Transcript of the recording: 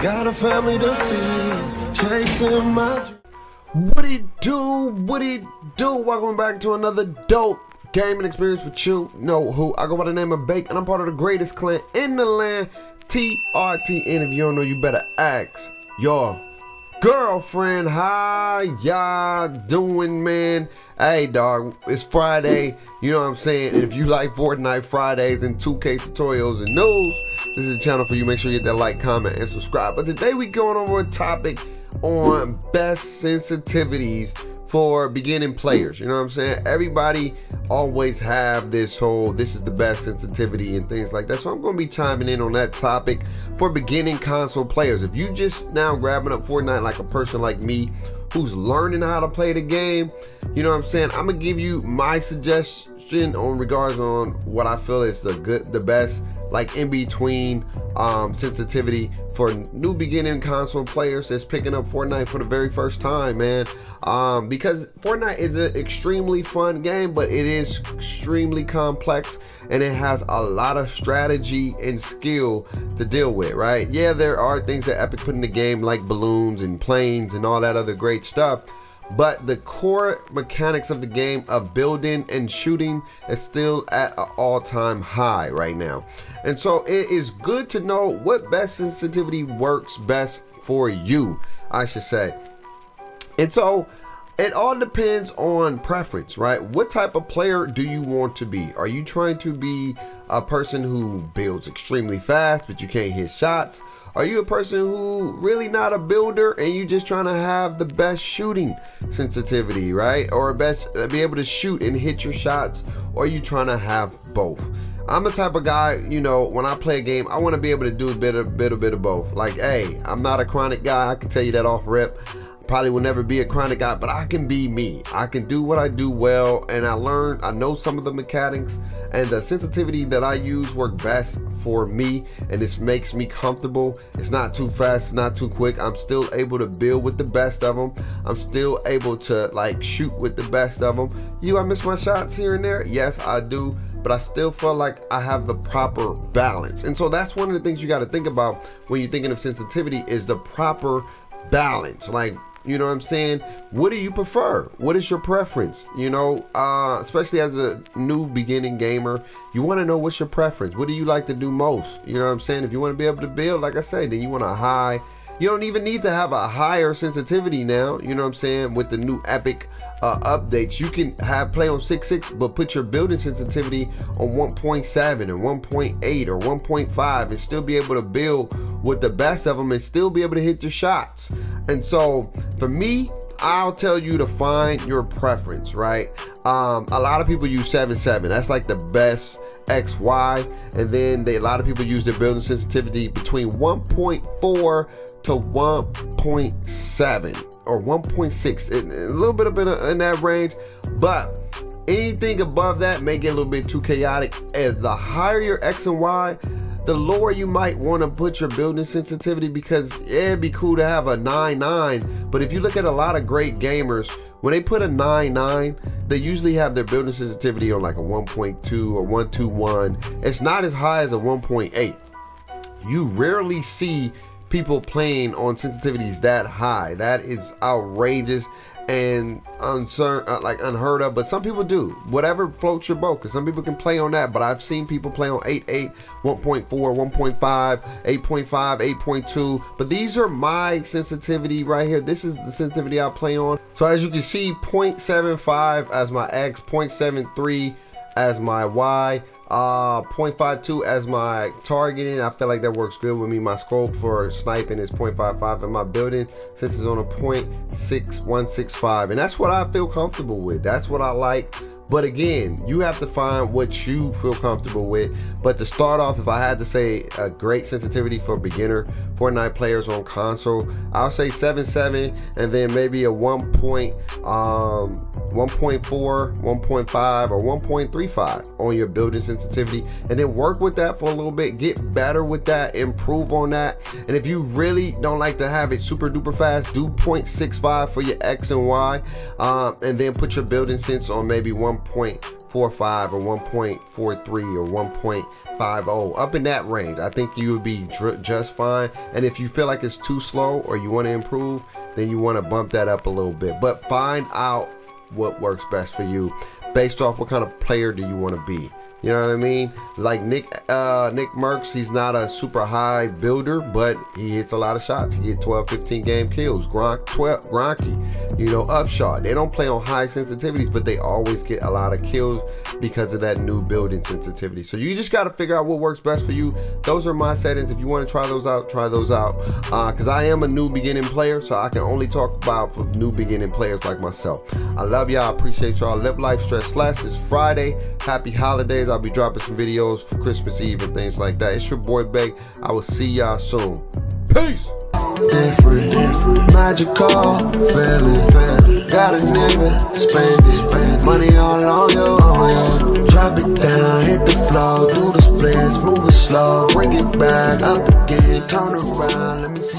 Got a family to feed, chasing my... What it do? What it do? Welcome back to another dope gaming experience with you. Know who? I go by the name of Bake, and I'm part of the greatest clan in the land, TRT. And if you don't know, you better ask your girlfriend. How y'all doing, man? Hey, dog, it's Friday. You know what I'm saying? And if you like Fortnite Fridays and 2K tutorials and news, this is a channel for you. Make sure you hit that like, comment, and subscribe. But today we going over a topic on best sensitivities for beginning players. You know what I'm saying? Everybody always have this whole, this is the best sensitivity and things like that. So I'm going to be chiming in on that topic for beginning console players. If you just now grabbing up Fortnite like a person like me who's learning how to play the game, you know what I'm saying? I'm going to give you my suggestion on regards on what I feel is the best, like in between sensitivity for new beginning console players that's picking up Fortnite for the very first time, man. Because Fortnite is an extremely fun game, but it is extremely complex and it has a lot of strategy and skill to deal with, right? Yeah, there are things that Epic put in the game like balloons and planes and all that other great stuff, but the core mechanics of the game of building and shooting is still at an all-time high right now. And so it is good to know what best sensitivity works best for you, I should say. And so it all depends on preference, right? What type of player do you want to be? Are you trying to be a person who builds extremely fast but you can't hit shots? Are you a person who really not a builder and you just trying to have the best shooting sensitivity, right? Or best be able to shoot and hit your shots? Or are you trying to have both? I'm the type of guy, you know, when I play a game, I want to be able to do a bit of both. Like, hey, I'm not a chronic guy. I can tell you that off rip. Probably will never be a chronic guy, but I can be me. I can do what I do well, and I know some of the mechanics and the sensitivity that I use work best for me, and this makes me comfortable. It's not too fast, it's not too quick. I'm still able to build with the best of them. I'm still able to like shoot with the best of them. I miss my shots here and there? Yes, I do, but I still feel like I have the proper balance. And so that's one of the things you got to think about when you're thinking of sensitivity is the proper balance. Like, you know what I'm saying? What do you prefer? What is your preference? You know, especially as a new beginning gamer, you want to know what's your preference. What do you like to do most? You know what I'm saying? If you want to be able to build, like I say, then you want a high. You don't even need to have a higher sensitivity now. You know what I'm saying? With the new Epic updates, you can play on 6.6, but put your building sensitivity on 1.7 and 1.8 or 1.5 and still be able to build with the best of them and still be able to hit your shots. And so for me, I'll tell you to find your preference, right? A lot of people use 7.7. That's like the best XY. And then a lot of people use their building sensitivity between 1.4 to 1.7 or 1.6, a little bit in that range, but anything above that may get a little bit too chaotic. As the higher your X and Y, the lower you might want to put your building sensitivity, because it'd be cool to have a 9.9, but if you look at a lot of great gamers, when they put a 9.9, they usually have their building sensitivity on like a 1.2 or 1.21. It's not as high as a 1.8. You rarely see people playing on sensitivities that high. That is outrageous and unheard of, but some people do. Whatever floats your boat, because some people can play on that, but I've seen people play on 8.8, 1.4, 1.5, 8.5, 8.2, but these are my sensitivity right here. This is the sensitivity I play on. So as you can see, 0.75 as my X, 0.73 as my Y, 0.52 as my targeting. I feel like that works good with me. My scope for sniping is 0.55, and my building since it's on a 0.6165, and that's what I feel comfortable with. That's what I like. But again, you have to find what you feel comfortable with. But to start off, if I had to say a great sensitivity for beginner Fortnite players on console, I'll say 7.7, and then maybe a 1.4, 1.5, or 1.35 on your building sensitivity, and then work with that for a little bit, get better with that, improve on that. And if you really don't like to have it super duper fast, do 0.65 for your X and Y, and then put your building sense on maybe 1.5 or 1.43 or 1.50, up in that range. I think you would be just fine. And if you feel like it's too slow or you want to improve, then you want to bump that up a little bit. But find out what works best for you based off what kind of player do you want to be. You know what I mean? Like Nick Merckx, he's not a super high builder, but he hits a lot of shots. He hit 12, 15 game kills. Gronky, you know, Upshot. They don't play on high sensitivities, but they always get a lot of kills because of that new building sensitivity. So you just got to figure out what works best for you. Those are my settings. If you want to try those out, try those out. Because I am a new beginning player, so I can only talk about for new beginning players like myself. I love y'all. I appreciate y'all. Live life stress less. It's Friday. Happy holidays. I'll be dropping some videos for Christmas Eve and things like that. It's your boy Bake. I will see y'all soon. Peace. Different, magical, feeling. Got a nigga, spend money all on you. Drop it down, hit the floor, do the splits, move it slow, bring it back up again, turn around, let me see.